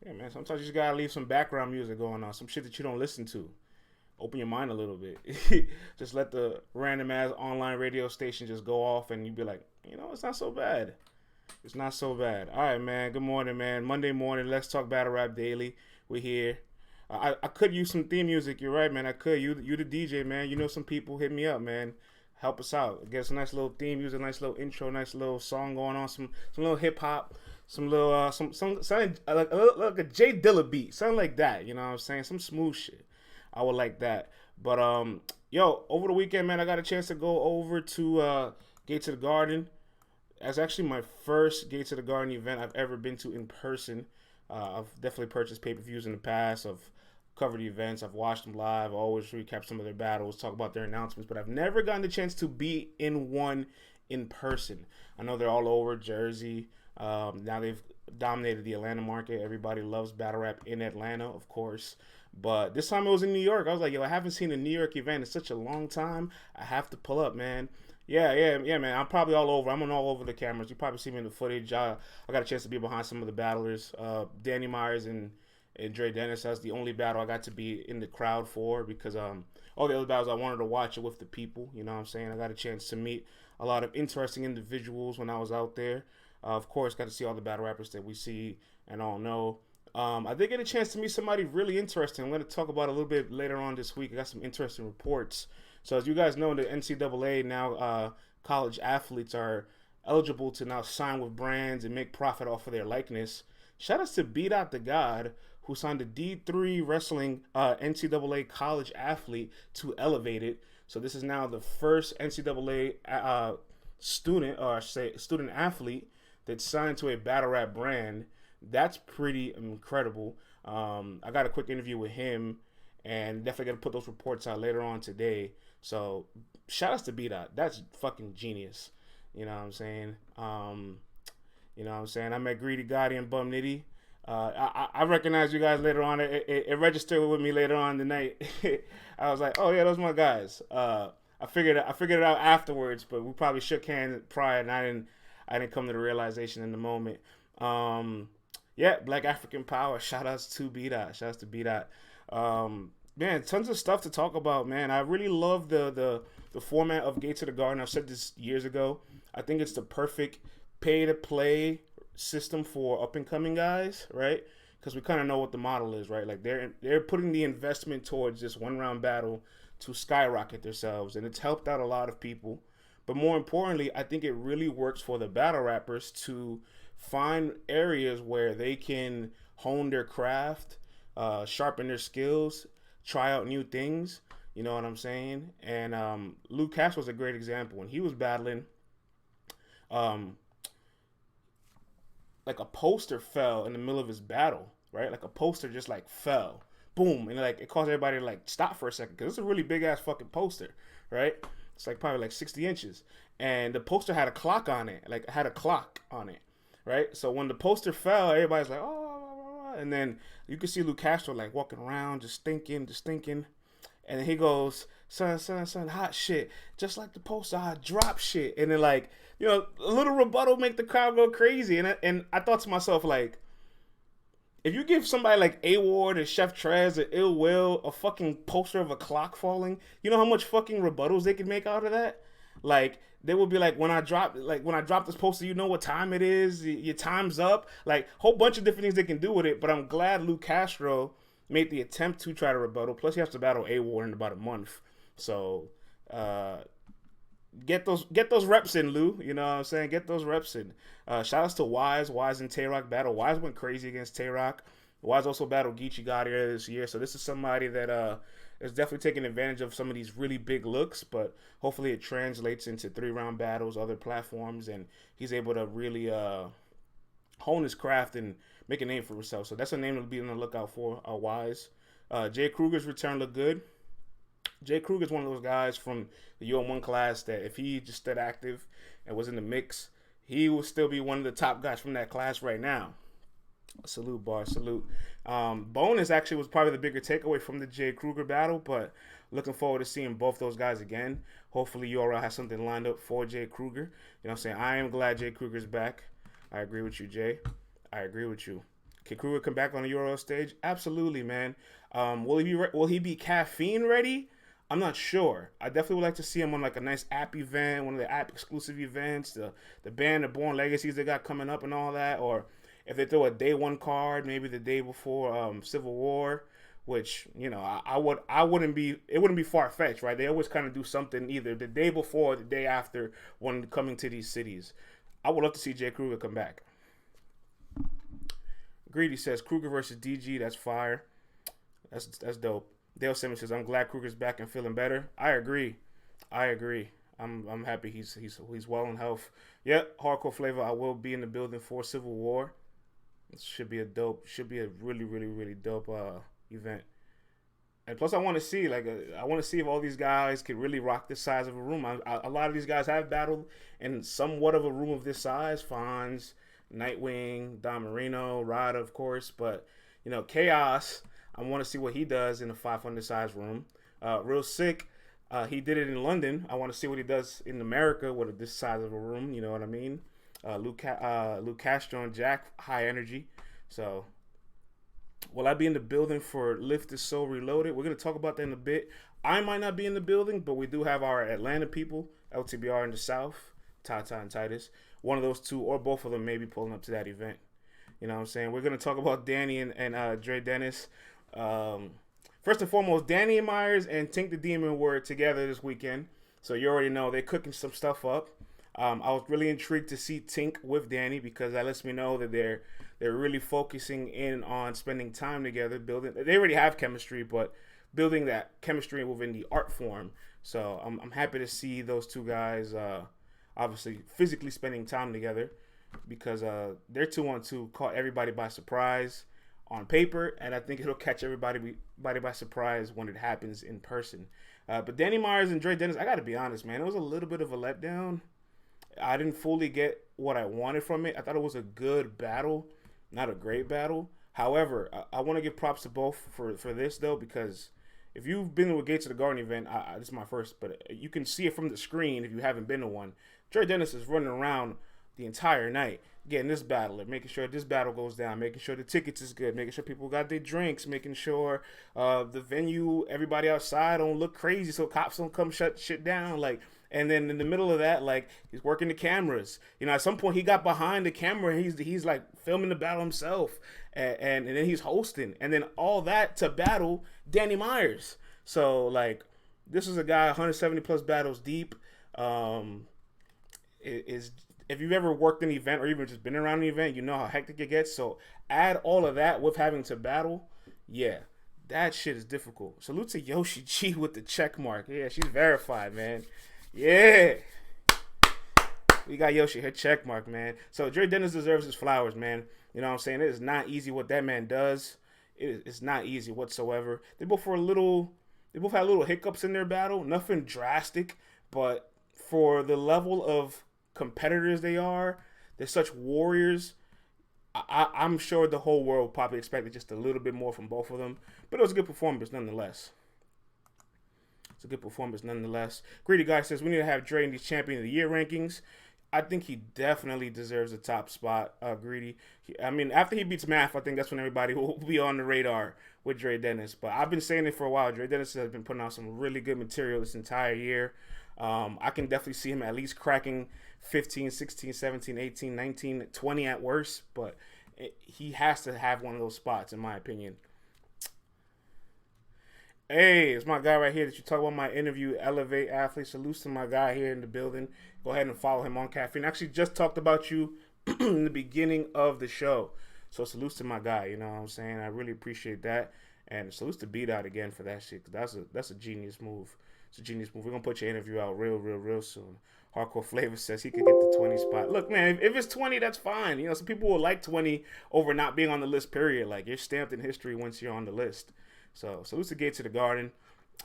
Yeah, man. Sometimes you just gotta leave some background music going on, some shit that you don't listen to. Open your mind a little bit. Just let the random ass online radio station just go off, and you be like, it's not so bad. It's not so bad. All right, man. Good morning, man. Monday morning. Let's talk battle rap daily. We're here. I could use some theme music. You're right, man. I could. You the DJ, man. You know some people. Hit me up, man. Help us out. Get us a nice little theme music, nice little intro, nice little song going on. Some little hip hop, some little some something like a Jay Dilla beat, something like that. You know what I'm saying? Some smooth shit. I would like that. But yo, over the weekend, man, I got a chance to go over to Gates of the Garden. That's actually my first Gates of the Garden event I've ever been to in person. I've definitely purchased pay-per-views in the past. I've covered the events. I've watched them live. I always recap some of their battles, talk about their announcements, but I've never gotten the chance to be in one in person. I know they're all over Jersey. Now they've dominated the Atlanta market. Everybody loves battle rap in Atlanta, of course. But this time it was in New York. I was like, yo, I haven't seen a New York event in such a long time. I have to pull up, man. Yeah, man. I'm probably all over. I'm on all over the cameras. You probably see me in the footage. I got a chance to be behind some of the battlers. Danny Myers and Dre Dennis. That's the only battle I got to be in the crowd for because all the other battles I wanted to watch it with the people. You know what I'm saying? I got a chance to meet a lot of interesting individuals when I was out there. Of course, got to see all the battle rappers that we see and all know. I did get a chance to meet somebody really interesting. I'm going to talk about a little bit later on this week. I got some interesting reports. So as you guys know, the NCAA now college athletes are eligible to now sign with brands and make profit off of their likeness. Shout outs to Beat Out the God, who signed a D3 wrestling NCAA college athlete to Elevate It. So this is now the first NCAA student or say student athlete that's signed to a battle rap brand. That's pretty incredible. I got a quick interview with him, and definitely gonna put those reports out later on today. So shout outs to B Dot. That's fucking genius. You know what I'm saying? I met Greedy Gotti and Bum Nitty. I recognize you guys later on. It registered with me later on the night. I was like, oh yeah, those are my guys. I figured it out afterwards, but we probably shook hands prior, and I didn't come to the realization in the moment. Yeah, Black African Power. Shout outs to B Dot. Shout outs to B Dot. Man, tons of stuff to talk about, man. I really love the format of Gates of the Garden. I've said this years ago. I think it's the perfect pay to play system for up and coming guys, right? Because we kind of know what the model is, right? Like they're putting the investment towards this one round battle to skyrocket themselves, and it's helped out a lot of people. But more importantly, I think it really works for the battle rappers to find areas where they can hone their craft, sharpen their skills, try out new things. You know what I'm saying? And Luke Cash was a great example. When he was battling, um, like a poster fell in the middle of his battle, right? Like a poster just like fell, boom, and like it caused everybody to like stop for a second because it's a really big ass fucking poster, right? It's like probably like 60 inches, and the poster had a clock on it, like it had a clock on it, right? So when the poster fell, everybody's like, oh, and then you could see Luke Castro like walking around, just thinking, and then he goes, son, hot shit, just like the poster, I drop shit, and then like a little rebuttal make the crowd go crazy, and I thought to myself like, if you give somebody like A Ward or Chef Trez or Ill Will a fucking poster of a clock falling, you know how much fucking rebuttals they could make out of that? Like they would be like, when I drop this poster, you know what time it is, your time's up. Like whole bunch of different things they can do with it. But I'm glad Luke Castro made the attempt to try to rebuttal. Plus he has to battle A Ward in about a month, so get those reps in, Lou. You know what I'm saying? Get those reps in. Shout outs to Wise and Tay Rock battle. Wise went crazy against Tay Rock. Wise also battled Geechee God earlier this year. So this is somebody that is definitely taking advantage of some of these really big looks, but hopefully it translates into 3-round battles, other platforms, and he's able to really hone his craft and make a name for himself. So that's a name to be on the lookout for. Wise. Jay Kruger's return looked good. Jay Kruger's one of those guys from the UM1 class that if he just stayed active and was in the mix, he will still be one of the top guys from that class right now. Salute, bar, salute. Bonus actually was probably the bigger takeaway from the Jay Kruger battle, but looking forward to seeing both those guys again. Hopefully URL has something lined up for Jay Kruger. You know what I'm saying? I am glad Jay Kruger's back. I agree with you, Jay. I agree with you. Can Kruger come back on the Euro stage? Absolutely, man. Will he be caffeine ready? I'm not sure. I definitely would like to see him on like a nice app event, one of the app exclusive events, the band, the Born Legacies they got coming up and all that, or if they throw a day one card, maybe the day before Civil War, which I wouldn't be, it wouldn't be far fetched, right? They always kind of do something either the day before or the day after when coming to these cities. I would love to see Jay Kruger come back. Greedy says Kruger versus DG. That's fire. That's dope. Dale Simmons says I'm glad Kruger's back and feeling better. I agree. I'm happy he's well in health. Yep, hardcore flavor. I will be in the building for Civil War. It should be a really really really dope event. And plus, I want to see if all these guys can really rock this size of a room. A lot of these guys have battled in somewhat of a room of this size. Fonz, Nightwing, Don Marino, Rada, of course. But, Chaos, I want to see what he does in a 500 size room. Real Sick, he did it in London. I want to see what he does in America with this size of a room. You know what I mean? Luke Castro and Jack, high energy. So, will I be in the building for Lift Is So Reloaded? We're going to talk about that in a bit. I might not be in the building, but we do have our Atlanta people, LTBR in the South, Tata and Titus. One of those two or both of them may be pulling up to that event. You know what I'm saying? We're going to talk about Danny and Dre Dennis. First and foremost, Danny Myers and Tink the Demon were together this weekend. So you already know they're cooking some stuff up. I was really intrigued to see Tink with Danny because that lets me know that they're really focusing in on spending time together, building. They already have chemistry, but building that chemistry within the art form. So I'm happy to see those two guys, obviously physically spending time together, because their 2-on-2 caught everybody by surprise on paper, and I think it'll catch everybody by surprise when it happens in person. But Danny Myers and Dre Dennis, I got to be honest, man, it was a little bit of a letdown. I didn't fully get what I wanted from it. I thought it was a good battle, not a great battle. However, I want to give props to both for this, though, because if you've been to a Gates of the Garden event, this is my first, but you can see it from the screen if you haven't been to one. Dre Dennis is running around the entire night getting this battle, making sure this battle goes down, making sure the tickets is good, making sure people got their drinks, making sure the venue, everybody outside don't look crazy so cops don't come shut shit down, and then in the middle of that, he's working the cameras. At some point he got behind the camera and he's like filming the battle himself, and then he's hosting, and then all that to battle Danny Myers. So this is a guy 170 plus battles deep. If you've ever worked an event or even just been around an event, you know how hectic it gets. So add all of that with having to battle, yeah, that shit is difficult. Salute to Yoshi G with the check mark. Yeah, she's verified, man. Yeah. We got Yoshi, her check mark, man. So Dre Dennis deserves his flowers, man. You know what I'm saying? It is not easy what that man does. It's not easy whatsoever. They both had little hiccups in their battle. Nothing drastic, but for the level of competitors they're such warriors. I'm sure the whole world probably expected just a little bit more from both of them. But it was a good performance nonetheless. Greedy Guy says we need to have Dre in these Champion of the Year rankings. I think he definitely deserves a top spot, Greedy. After he beats Math, I think that's when everybody will be on the radar with Dre Dennis. But I've been saying it for a while. Dre Dennis has been putting out some really good material this entire year. I can definitely see him at least cracking 15, 16, 17, 18, 19, 20 at worst. But he has to have one of those spots, in my opinion. Hey, it's my guy right here that you talk about my interview, Elevate Athlete. Salute to my guy here in the building. Go ahead and follow him on Caffeine. I actually just talked about you in the beginning of the show. So salute to my guy, you know what I'm saying? I really appreciate that. And salute to B-Dot again for that shit. That's a genius move. It's a genius move. We're going to put your interview out real soon. Hardcore Flavor says he could get the 20 spot. Look, man, if it's 20, that's fine. Some people will like 20 over not being on the list, period. You're stamped in history once you're on the list. So salute to Gates of the Garden.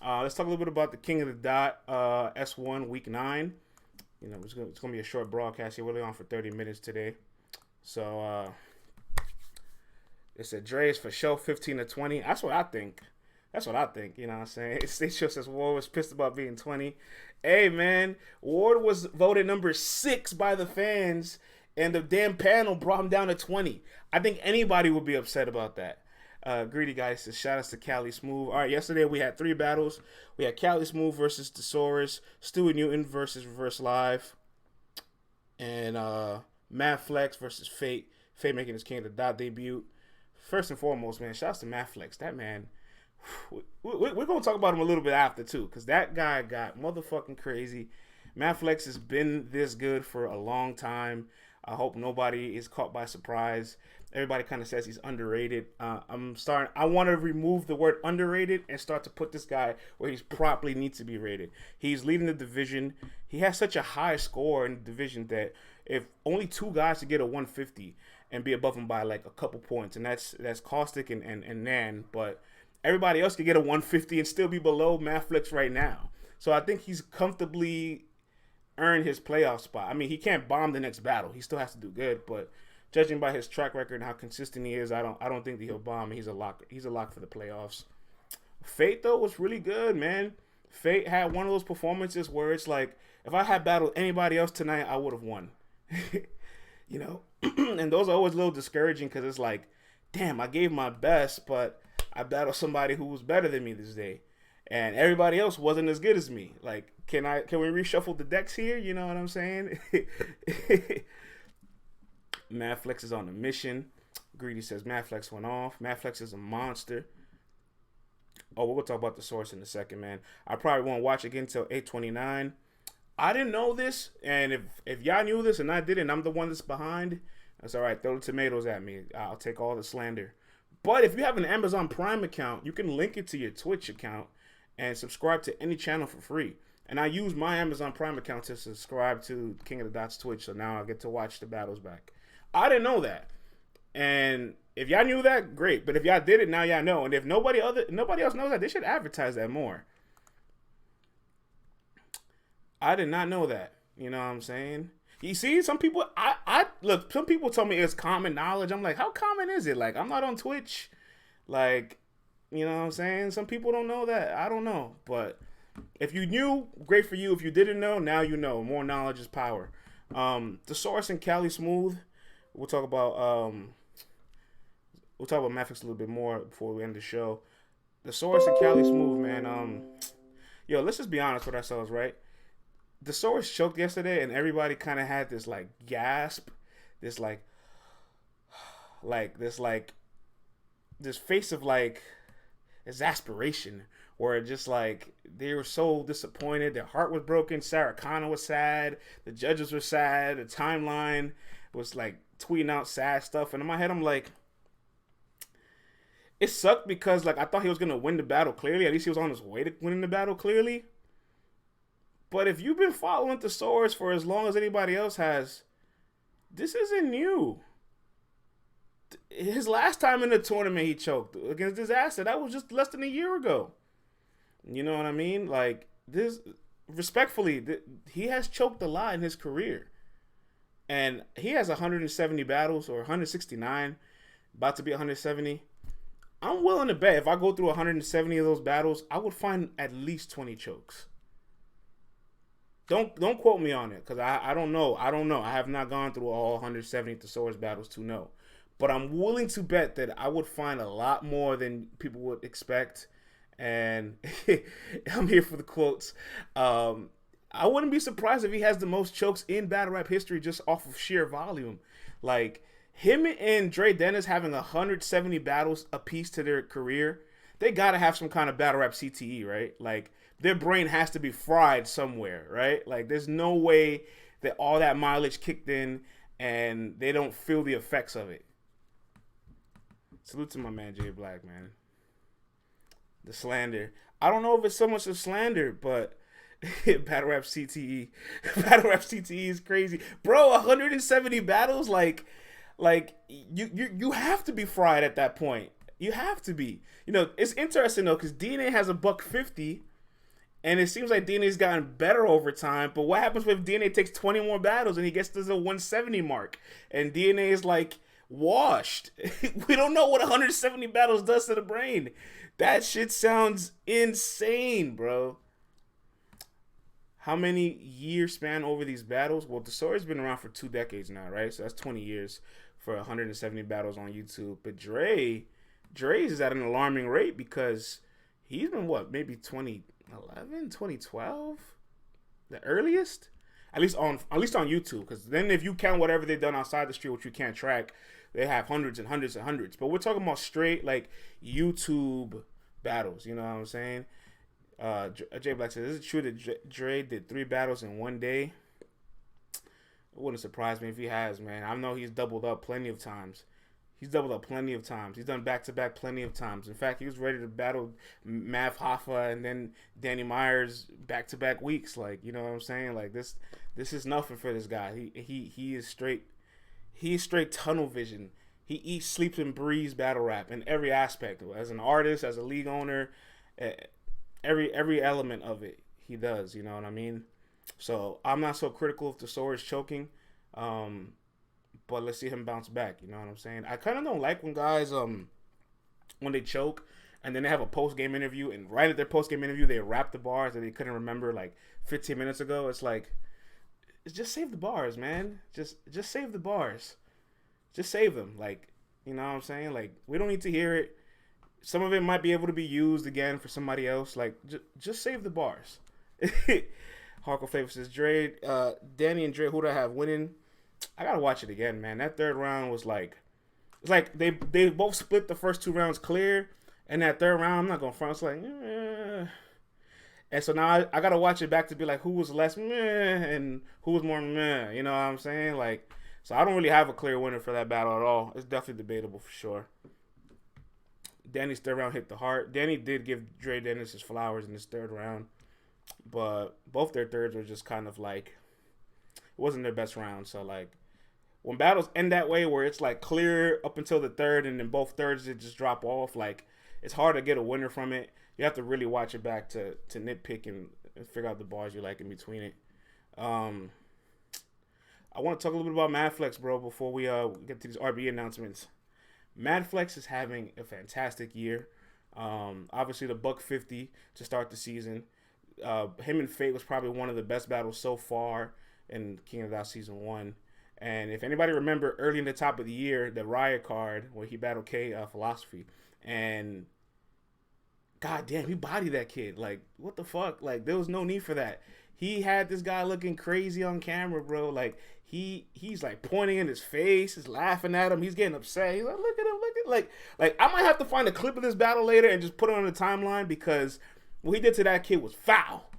Let's talk a little bit about the King of the Dot, S1 Week 9. It's going to be a short broadcast here. We're only on for 30 minutes today. So it said Dre is for show 15 to 20. That's what I think. You know what I'm saying? State Show says Ward was pissed about being 20. Hey, man, Ward was voted number 6 by the fans and the damn panel brought him down to 20. I think anybody would be upset about that. Greedy Guy says, shout outs to Cali Smooth. All right, yesterday we had 3 battles. We had Cali Smooth versus Thesaurus, Stewie Newton versus Reverse Live, and Matt Flex versus Fate. Fate making his King of the Dot debut. First and foremost, man, shout outs to Matt Flex. That man, we're going to talk about him a little bit after, too, because that guy got motherfucking crazy. Matt Flex has been this good for a long time. I hope nobody is caught by surprise. Everybody kind of says he's underrated. I want to remove the word underrated and start to put this guy where he properly needs to be rated. He's leading the division. He has such a high score in the division that if only 2 guys to get a 150 and be above him by like a couple points, and that's Caustic and Nan, but everybody else could get a 150 and still be below Maflix right now. So I think he's comfortably earned his playoff spot. I mean, he can't bomb the next battle. He still has to do good, but judging by his track record and how consistent he is, I don't think that he'll bomb. He's a lock. He's a lock for the playoffs. Fate though was really good, man. Fate had one of those performances where it's like, if I had battled anybody else tonight, I would have won. You know, and those are always a little discouraging because it's like, damn, I gave my best, but I battled somebody who was better than me this day, and everybody else wasn't as good as me. Like, can we reshuffle the decks here? You know what I'm saying? Madflex is on a mission. Greedy says Madflex went off. Madflex is a monster. Oh, we'll talk about the source in a second, man. I probably won't watch again until 8:29. I didn't know this, and if y'all knew this and I didn't, I'm the one that's behind. That's all right. Throw the tomatoes at me. I'll take all the slander. But if you have an Amazon Prime account, you can link it to your Twitch account and subscribe to any channel for free. And I use my Amazon Prime account to subscribe to King of the Dots Twitch, so now I get to watch the battles back. I didn't know that. And if y'all knew that, great. But if y'all did it, now y'all know. And if nobody else knows that, they should advertise that more. I did not know that. You know what I'm saying? You see, some people, look, some people told me it's common knowledge. I'm like, how common is it? Like, I'm not on Twitch. Like, you know what I'm saying? Some people don't know that. I don't know. But if you knew, great for you. If you didn't know, now you know. More knowledge is power. The source and Cali Smooth. We'll talk about Mafix a little bit more before we end the show. The source and Cali Smooth, man. Yo, let's just be honest with ourselves, right? The source choked yesterday, and everybody kind of had this like gasp, this face of like exasperation, where just like they were so disappointed, their heart was broken. Sarah Connor was sad, the judges were sad, the timeline was like tweeting out sad stuff, and in my head I'm like, it sucked because like I thought he was gonna win the battle clearly. At least he was on his way to winning the battle clearly. But if you've been following Thesaurus for as long as anybody else has, this isn't new. His last time in the tournament he choked against Disaster. That was just less than a year ago. You know what I mean? Like, this, respectfully, he has choked a lot in his career. And he has 170 battles, or 169, about to be 170. I'm willing to bet if I go through 170 of those battles, I would find at least 20 chokes. Don't quote me on it, because I don't know. I have not gone through all 170 Thesaurus battles to know. But I'm willing to bet that I would find a lot more than people would expect. And I'm here for the quotes. I wouldn't be surprised if he has the most chokes in battle rap history just off of sheer volume. Like, him and Dre Dennis having 170 battles apiece to their career, they got to have some kind of battle rap CTE, right? Like, their brain has to be fried somewhere, right? Like, there's no way that all that mileage kicked in and they don't feel the effects of it. Salute to my man, Jay Black, man. The slander. I don't know if it's so much of slander, but battle rap CTE. Battle rap CTE is crazy. Bro, 170 battles? Like you have to be fried at that point. You have to be. You know, it's interesting, though, because DNA has a $150, and it seems like DNA's gotten better over time. But what happens if DNA takes 20 more battles and he gets to the 170 mark? And DNA is like washed. We don't know what 170 battles does to the brain. That shit sounds insane, bro. how many years span over these battles? Well, Thesaurus been around for 2 decades now, right? So that's 20 years for 170 battles on YouTube. But Dre's is at an alarming rate because he's been what, maybe 2011, 2012, the earliest, at least on YouTube. Because then if you count whatever they've done outside the street, which you can't track, they have hundreds and hundreds and hundreds. But we're talking about straight like YouTube battles. You know what I'm saying? Jay Black says, "Is it true that Dre did 3 battles in one day?" It wouldn't surprise me if he has, man. I know he's doubled up plenty of times. He's done back-to-back plenty of times. In fact, he was ready to battle Mav Hoffa and then Danny Myers back-to-back weeks. Like, you know what I'm saying? Like, this is nothing for this guy. He is straight. He's straight tunnel vision. He eats, sleeps, and breathes battle rap in every aspect. As an artist, as a league owner, every element of it he does. You know what I mean? So I'm not so critical of Thesaurus choking. But let's see him bounce back. You know what I'm saying? I kind of don't like when guys, when they choke and then they have a post-game interview, and right at their post-game interview, they rap the bars that they couldn't remember like 15 minutes ago. It's like, just save the bars, man. Just save the bars. Just save them. Like, you know what I'm saying? Like, we don't need to hear it. Some of it might be able to be used again for somebody else. Like, just save the bars. Hardcore Flavor says, Dre, Danny and Dre, who do I have winning? I gotta watch it again, man. That third round was like, it's like they both split the first 2 rounds clear, and that third round, I'm not gonna front. It's like, and so now I gotta watch it back to be like, who was less meh and who was more meh. You know what I'm saying? Like, so I don't really have a clear winner for that battle at all. It's definitely debatable for sure. Danny's third round hit the heart. Danny did give Dre Dennis his flowers in his third round, but both their thirds were just kind of like, it wasn't their best round. So, like, when battles end that way where it's, like, clear up until the third and then both thirds it just drop off, like, it's hard to get a winner from it. You have to really watch it back to nitpick and figure out the bars you like in between it. I want to talk a little bit about Madflex, bro, before we get to these RBE announcements. Madflex is having a fantastic year. Obviously, the $150 to start the season. Him and Fate was probably one of the best battles so far in King of the Dot Season 1. And if anybody remember early in the top of the year, the Riot card where he battled K Philosophy, and goddamn, he bodied that kid. Like, what the fuck? Like, there was no need for that. He had this guy looking crazy on camera, bro. Like, he's like pointing in his face, he's laughing at him, he's getting upset. He's like, look at him, like I might have to find a clip of this battle later and just put it on the timeline, because what he did to that kid was foul,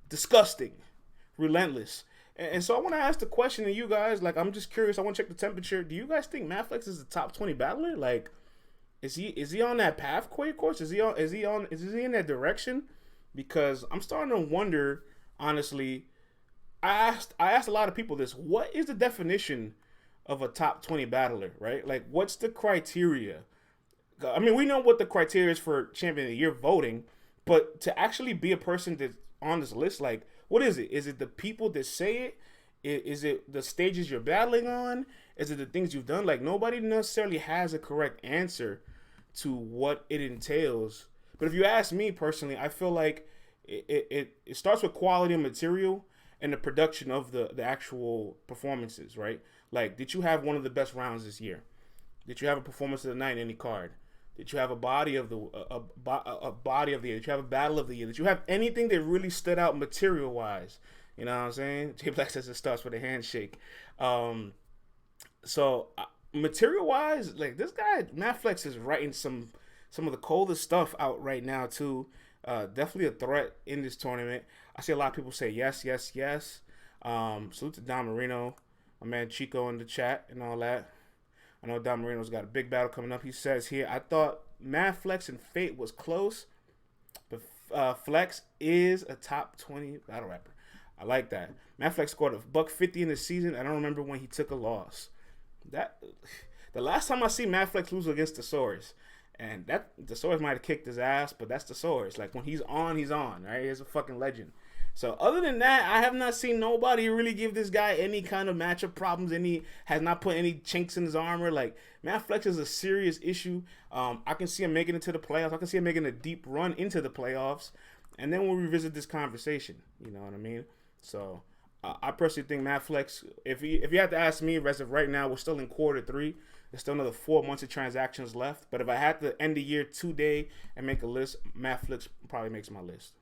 disgusting, relentless. And so I want to ask the question to you guys. Like, I'm just curious. I want to check the temperature. Do you guys think Madflex is a top 20 battler? Like, is he on that path course? Is he in that direction? Because I'm starting to wonder, honestly. I asked a lot of people this. What is the definition of a top 20 battler, right? Like, what's the criteria? I mean, we know what the criteria is for Champion of the Year voting, but to actually be a person that's on this list, like, what is it? Is it the people that say it? Is it the stages you're battling on? Is it the things you've done? Like, nobody necessarily has a correct answer to what it entails. But if you ask me personally, I feel like it starts with quality of material and the production of the actual performances, right? Like, did you have one of the best rounds this year? Did you have a performance of the night in any card? Did you have a body of the year? Did you have a battle of the year? Did you have anything that really stood out material wise? You know what I'm saying? Jay Black says it starts with a handshake. So material wise, like, this guy Madflex is writing some of the coldest stuff out right now too. Definitely a threat in this tournament. I see a lot of people say yes. Salute to Don Marino, my man Chico in the chat and all that. I know Don Marino's got a big battle coming up. He says here, I thought Madflex and Fate was close, but Flex is a top 20 battle rapper. I like that. Madflex scored a $150 in the season. I don't remember when he took a loss. The last time I see Madflex lose against Thesaurus, and that Thesaurus might have kicked his ass, but that's Thesaurus. Like, when he's on, right? He's a fucking legend. So other than that, I have not seen nobody really give this guy any kind of matchup problems. Has not put any chinks in his armor. Like, Madflex is a serious issue. I can see him making it to the playoffs. I can see him making a deep run into the playoffs, and then we'll revisit this conversation. You know what I mean? So I personally think Matt Flex, if you have to ask me, as of right now, we're still in quarter three. There's still another 4 months of transactions left. But if I had to end the year today and make a list, Matt Flex probably makes my list.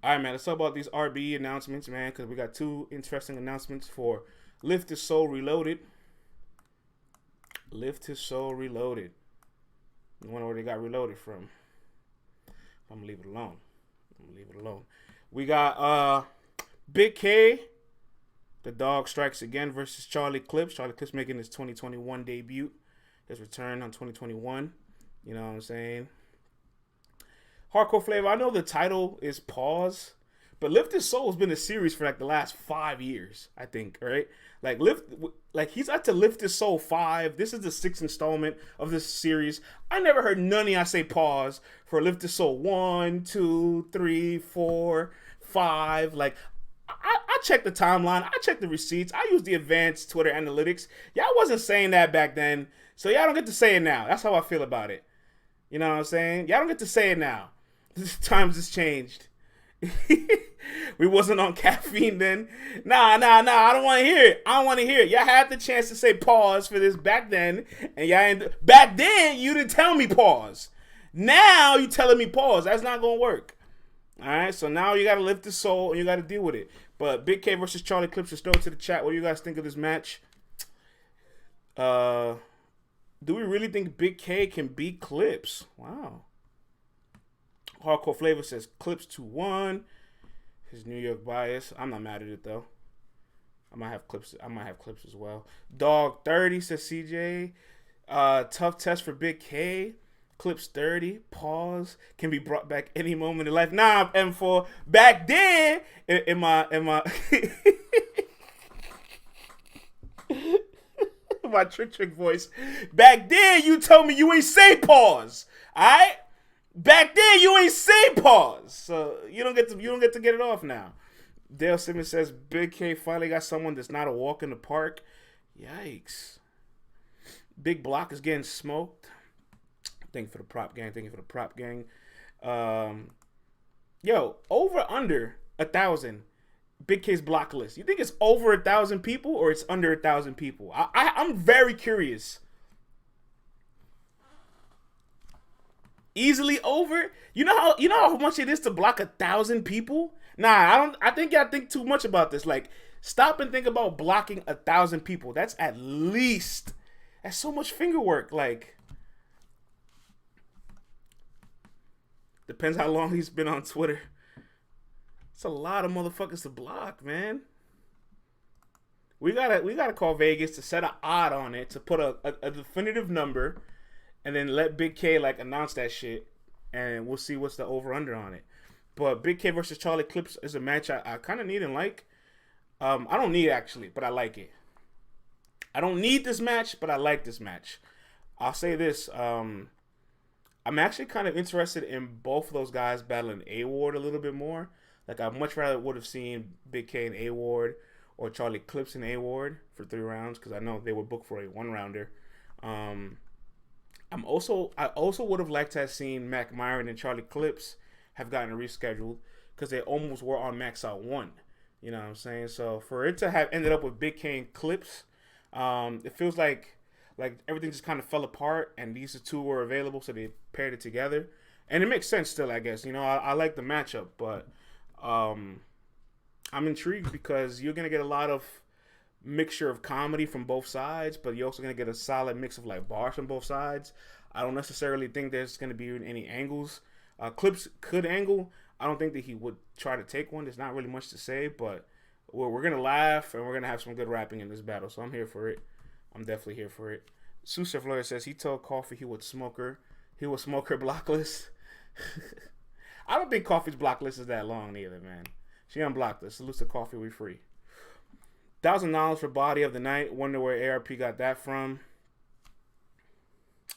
All right, man. Let's talk about these RBE announcements, man, because we got 2 interesting announcements for Lift His Soul Reloaded. Lift His Soul Reloaded. You wonder where they got reloaded from. I'm gonna leave it alone. We got Big K, the dog strikes again versus Charlie Clips. Charlie Clips making his 2021 debut. His return on 2021. You know what I'm saying? Hardcore Flavor, I know the title is Pause, but Lift His Soul has been a series for like the last 5 years, I think, right? Like he's at to Lift His Soul 5. This is the 6th installment of this series. I never heard none of y'all say pause for Lift His Soul 1, 2, 3, 4, 5. Like, I checked the timeline. I checked the receipts. I used the advanced Twitter analytics. Y'all wasn't saying that back then, so y'all don't get to say it now. That's how I feel about it. You know what I'm saying? Y'all don't get to say it now. Times has changed. We wasn't on caffeine then. Nah. I don't want to hear it. Y'all had the chance to say pause for this back then, and y'all back then you didn't tell me pause. Now you telling me pause. That's not gonna work. All right. So now you gotta lift the soul and you gotta deal with it. But Big K versus Charlie Clips, just throw it to the chat. What do you guys think of this match? Do we really think Big K can beat Clips? Wow. Hardcore Flavor says Clips 2-1. His New York bias. I'm not mad at it though. I might have clips as well. Dog 30 says CJ. Tough test for Big K. Clips 30. Pause. Can be brought back any moment in life. Nah, M4. Back then, in my my trick voice. Back then, you told me you ain't say pause. Alright? Back then, you ain't say pause, so you don't get to get it off now. Dale Simmons says Big K finally got someone that's not a walk in the park. Yikes! Big Block is getting smoked. Thank you for the prop gang. Yo, over under 1,000. Big K's block list. You think it's over 1,000 people or it's under 1,000 people? I'm very curious. Easily over. You know how much it is to block 1,000 people? Nah, I think y'all think too much about this. Like, stop and think about blocking 1,000 people. That's so much finger work. Like, depends how long he's been on Twitter. It's a lot of motherfuckers to block, man. We gotta call Vegas to set an odd on it, to put a definitive number. And then let Big K like announce that shit, and we'll see what's the over under on it. But Big K versus Charlie Clips is a match I kind of need and like. I don't need it actually, but I like it. I don't need this match, but I like this match. I'll say this: I'm actually kind of interested in both of those guys battling A-Ward a little bit more. Like, I much rather would have seen Big K and A-Ward or Charlie Clips and A-Ward for 3 rounds, because I know they were booked for a 1-rounder. I also would have liked to have seen Mac Myron and Charlie Clips have gotten rescheduled, because they almost were on Max Out 1. You know what I'm saying? So for it to have ended up with Big K and Clips, it feels like everything just kind of fell apart, and these 2 were available, so they paired it together. And it makes sense still, I guess. You know, I like the matchup, but I'm intrigued because you're going to get a lot of mixture of comedy from both sides, but you're also going to get a solid mix of like bars from both sides. I don't necessarily think there's going to be any angles. Clips could angle. I don't think that he would try to take one. There's not really much to say, but we're going to laugh and we're going to have some good rapping in this battle, so I'm here for it. I'm definitely here for it. Susef Lawyer says he told Coffee he would smoke her blocklist. I don't think Coffee's blocklist is that long either, man. She unblocked us. Salute to Coffee, we free. $1,000 for body of the night. Wonder where ARP got that from.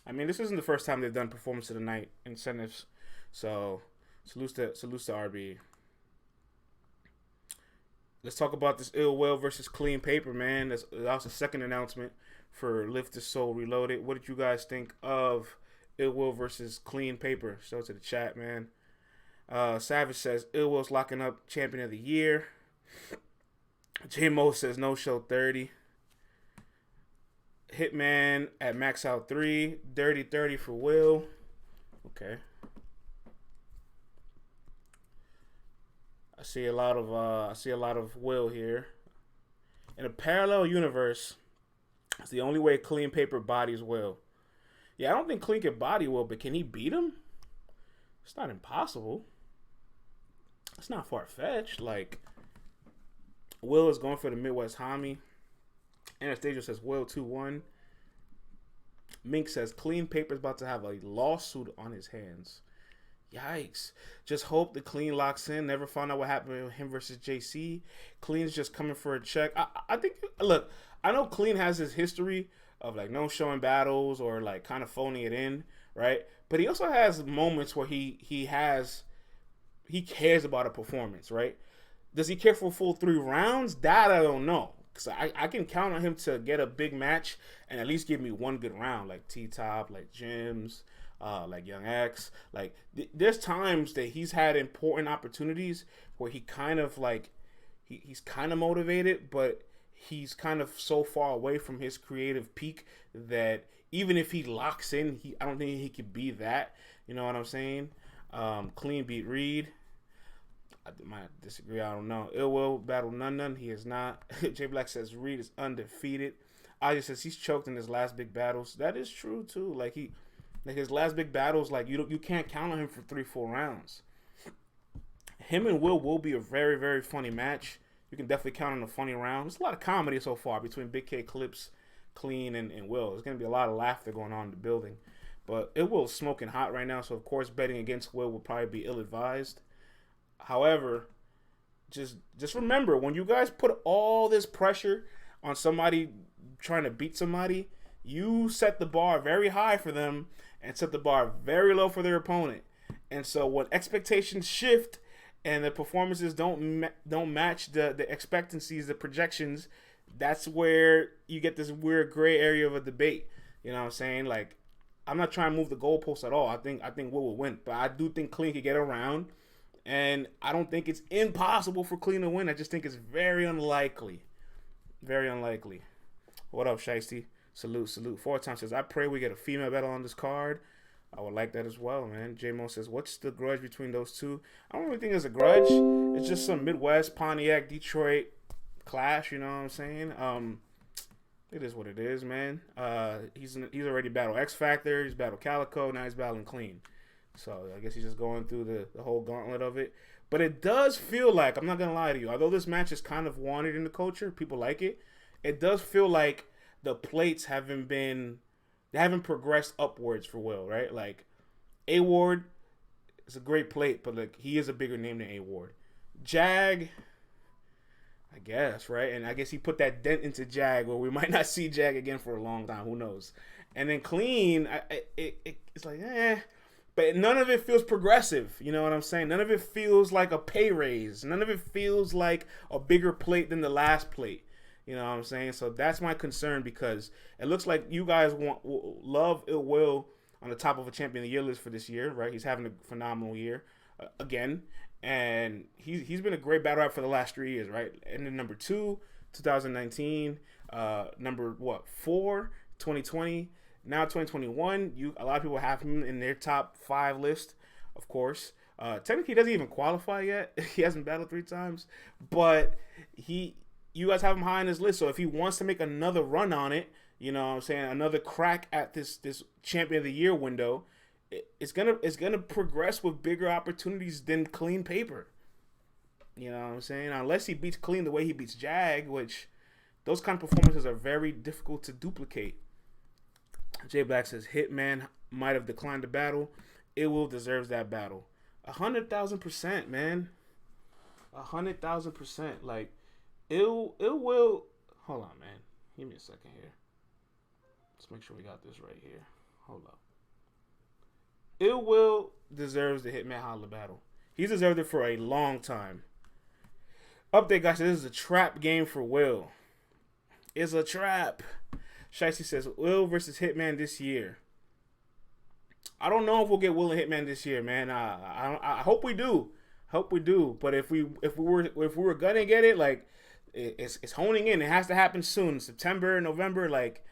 I mean, this isn't the first time they've done performance of the night incentives, so salutes to RBE. Let's talk about this Ill Will versus Clean Paper, man. That was the second announcement for Lift the Soul Reloaded. What did you guys think of Ill Will versus Clean Paper? Show it to the chat, man. Savage says Ill Will's locking up champion of the year. J Mo says no show 30. Hitman at max out 3. Dirty 30 for Will. Okay. I see a lot of Will here. In a parallel universe, it's the only way Clean Paper bodies Will. Yeah, I don't think Clean can body Will, but can he beat him? It's not impossible. It's not far-fetched. Like, Will is going for the Midwest Homie. Anastasia says Will 2-1. Mink says Clean Paper's about to have a lawsuit on his hands. Yikes. Just hope the Clean locks in. Never found out what happened with him versus JC. Clean's just coming for a check. I think, look, I know Clean has his history of, like, no showing battles or, like, kind of phoning it in, right? But he also has moments where he cares about a performance, right? Does he care for a full 3 rounds? That I don't know. Because I can count on him to get a big match and at least give me one good round, like T-Top, like Jims, like Young X. Like, there's times that he's had important opportunities where he kind of, like, he's kind of motivated, but he's kind of so far away from his creative peak that even if he locks in, I don't think he could be that. You know what I'm saying? Clean beat Reed. I might disagree. I don't know. Ill Will battle None. He is not. J Black says Reed is undefeated. Aja says he's choked in his last big battles. That is true too. Like his last big battles, like you can't count on him for 3-4 rounds. Him and Will be a very, very funny match. You can definitely count on a funny round. There's a lot of comedy so far between Big K Clips, Clean, and Will. There's gonna be a lot of laughter going on in the building. But Ill Will's smoking hot right now, so of course betting against Will would probably be ill-advised. However, just remember, when you guys put all this pressure on somebody trying to beat somebody, you set the bar very high for them and set the bar very low for their opponent. And so when expectations shift and the performances don't match the expectancies, the projections, that's where you get this weird gray area of a debate. You know what I'm saying? Like, I'm not trying to move the goalposts at all. I think Will will win, but I do think Clean could get around. And I don't think it's impossible for Clean to win. I just think it's very unlikely. Very unlikely. What up, Shiesty? Salute. 4 times says, I pray we get a female battle on this card. I would like that as well, man. J-Mo says, what's the grudge between those two? I don't really think it's a grudge. It's just some Midwest, Pontiac, Detroit clash, you know what I'm saying? It is what it is, man. He's already battled X Factor. He's battled Calico. Now he's battling Clean. So I guess he's just going through the whole gauntlet of it. But it does feel like, I'm not going to lie to you, although this match is kind of wanted in the culture, people like it, it does feel like the plates haven't progressed upwards for Will, right? Like, A-Ward is a great plate, but like he is a bigger name than A-Ward. Jag, I guess, right? And I guess he put that dent into Jag where we might not see Jag again for a long time. Who knows? And then Clean, it's like, but none of it feels progressive. You know what I'm saying? None of it feels like a pay raise. None of it feels like a bigger plate than the last plate. You know what I'm saying? So that's my concern, because it looks like you guys love Ill Will on the top of a Champion of the Year list for this year, right? He's having a phenomenal year again. And he's been a great battle rap for the last 3 years, right? And then number 2, 2019. Number 4, 2020. Now 2021, a lot of people have him in their top 5 list, of course. Technically, he doesn't even qualify yet. He hasn't battled 3 times, but you guys have him high on his list. So if he wants to make another run on it, you know what I'm saying, another crack at this Champion of the Year window, it's gonna progress with bigger opportunities than Clean Paper. You know what I'm saying? Unless he beats Clean the way he beats Jag, which those kind of performances are very difficult to duplicate. J Black says Hitman might have declined the battle. It will deserves that battle. 100,000%, man. 100,000%. Like, it will. Hold on, man. Give me a second here. Let's make sure we got this right here. Hold up. It will deserves the Hitman Holla battle. He's deserved it for a long time. Update, guys. This is a trap game for Will. It's a trap. Shicey says, Will versus Hitman this year. I don't know if we'll get Will and Hitman this year, man. I hope we do. Hope we do. But if we were gonna get it, like it's honing in. It has to happen soon, September, November, like.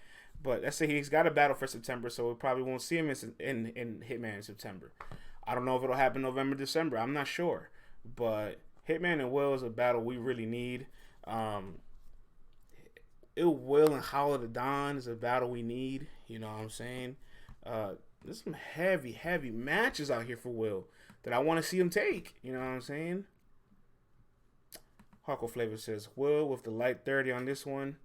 But let's say he's got a battle for September, so we probably won't see him in Hitman in September. I don't know if it'll happen November, December. I'm not sure. But Hitman and Will is a battle we really need. Ill Will and Hollow the Don is a battle we need. You know what I'm saying? There's some heavy matches out here for Will that I want to see him take. You know what I'm saying? Hardcore Flavor says, Will with the light 30 on this one.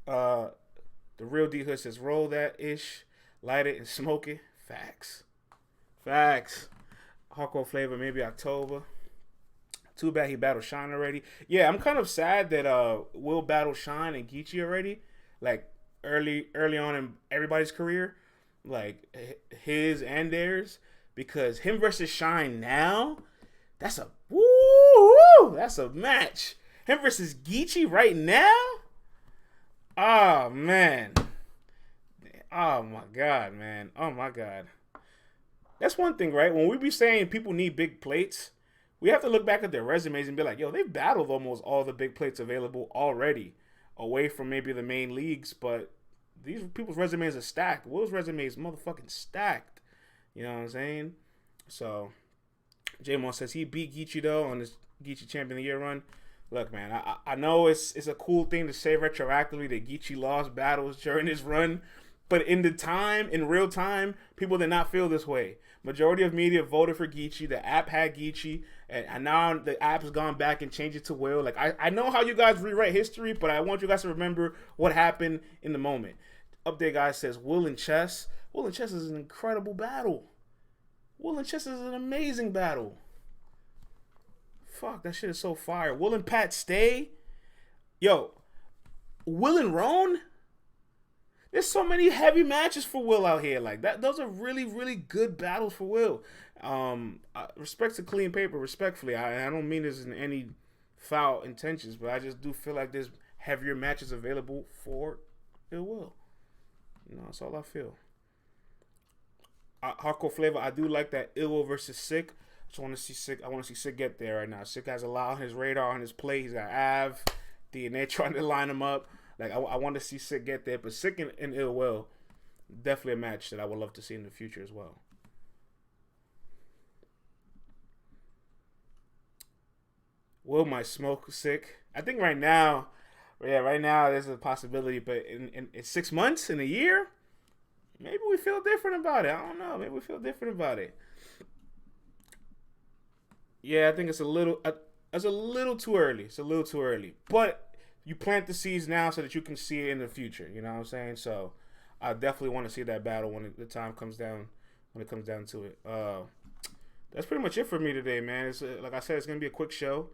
The Real D Hood says, roll that ish, light it and smoke it. Facts. Hardcore Flavor, maybe October. Too bad he battled Shine already. Yeah, I'm kind of sad that Will battled Shine and Geechee already. Like early on in everybody's career. Like his and theirs. Because him versus Shine now, that's a match. Him versus Geechee right now? Oh, man. Oh, my God, man. Oh, my God. That's one thing, right? When we be saying people need big plates, we have to look back at their resumes and be like, yo, they've battled almost all the big plates available already, away from maybe the main leagues, but these people's resumes are stacked. Will's resume is motherfucking stacked. You know what I'm saying? So, J-Mo says he beat Geechee, though, on his Geechee Champion of the Year run. Look, man, I know it's a cool thing to say retroactively that Geechee lost battles during his run, but in real time, people did not feel this way. Majority of media voted for Geechee. The app had Geechee, and now the app has gone back and changed it to Will. Like, I know how you guys rewrite history, but I want you guys to remember what happened in the moment. Update guy says Will and Chess. Will and Chess is an incredible battle. Will and Chess is an amazing battle. Fuck, that shit is so fire. Will and Pat stay? Yo, Will and Roan? There's so many heavy matches for Will out here. Like that, those are really, really good battles for Will. Respect to Clean Paper, respectfully. I don't mean this in any foul intentions, but I just do feel like there's heavier matches available for Ill Will. You know, that's all I feel. Hardcore Flavor, I do like that Ill Will versus Sick. I want to see Sick get there right now. Sick has a lot on his radar, on his plate. He's got Av, DNA trying to line him up. Like I want to see Sick get there, but Sick and Ill Will, definitely a match that I would love to see in the future as well. Will might smoke Sick. I think right now there's a possibility, but in 6 months, in a year, maybe we feel different about it. I don't know. Maybe we feel different about it. Yeah, I think it's a little too early. It's a little too early. But you plant the seeds now so that you can see it in the future. You know what I'm saying? So I definitely want to see that battle when the time comes down. When it comes down to it. That's pretty much it for me today, man. It's like I said, it's gonna be a quick show.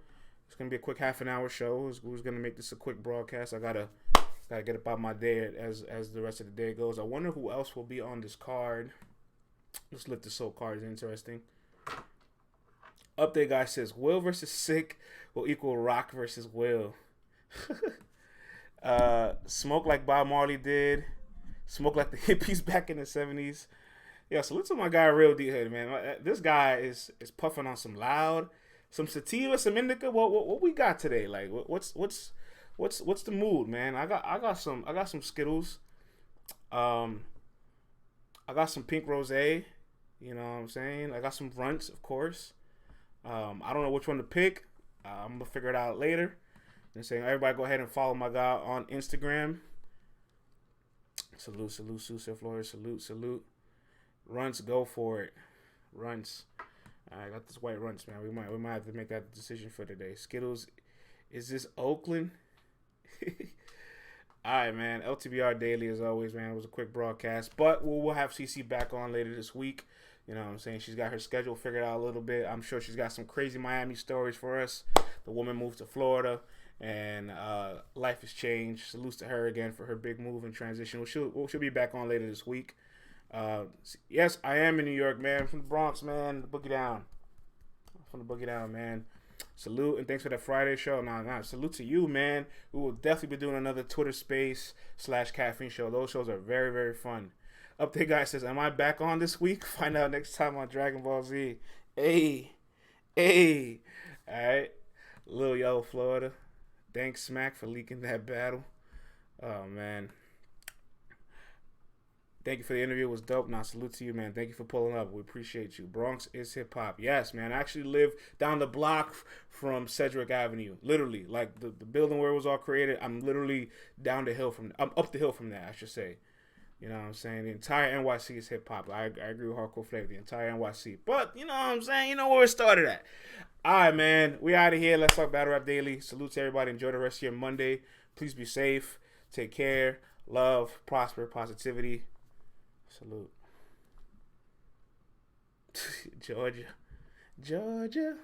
It's gonna be a quick half an hour show. Who's gonna make this a quick broadcast? I gotta get about my day as the rest of the day goes. I wonder who else will be on this card. Let's look this whole card is interesting. Update guy says Will versus Sick will equal Rock versus Will. Smoke like Bob Marley did. Smoke like the hippies back in the 70s. Yeah, salute to my guy Real D Hood, man. This guy is puffing on some loud, some sativa, some indica. What we got today? Like what's the mood, man? I got some Skittles. I got some pink rosé. You know what I'm saying? I got some runts, of course. I don't know which one to pick. I'm gonna figure it out later. And saying everybody go ahead and follow my guy on Instagram. Salute, Sue Flores. Salute. Runts, go for it. Runts. I got this white runts, man. We might have to make that decision for today. Skittles, is this Oakland? All right, man. LTBR Daily as always, man. It was a quick broadcast, but we'll have CC back on later this week. You know what I'm saying? She's got her schedule figured out a little bit. I'm sure she's got some crazy Miami stories for us. The woman moved to Florida, and life has changed. Salutes to her again for her big move and transition. She'll be back on later this week. Yes, I am in New York, man. From the Bronx, man. The Boogie Down. From the Boogie Down, man. Salute, and thanks for that Friday show. Nah, salute to you, man. We will definitely be doing another Twitter Space / Caffeine show. Those shows are very, very fun. Update guy says, "Am I back on this week? Find out next time on Dragon Ball Z." Hey, hey, all right. Lil Yellow Florida. Thanks, Smack, for leaking that battle. Oh man. Thank you for the interview. It was dope. Now, salute to you, man. Thank you for pulling up. We appreciate you. Bronx is hip hop. Yes, man. I actually live down the block from Sedgwick Avenue. Literally, like the building where it was all created. I'm literally down the hill from. I'm up the hill from that, I should say. You know what I'm saying? The entire NYC is hip hop. I agree with Hardcore Flavor. The entire NYC. But you know what I'm saying? You know where it started at. All right, man. We out of here. Let's talk Battle Rap Daily. Salute to everybody. Enjoy the rest of your Monday. Please be safe. Take care. Love. Prosper. Positivity. Salute. Georgia.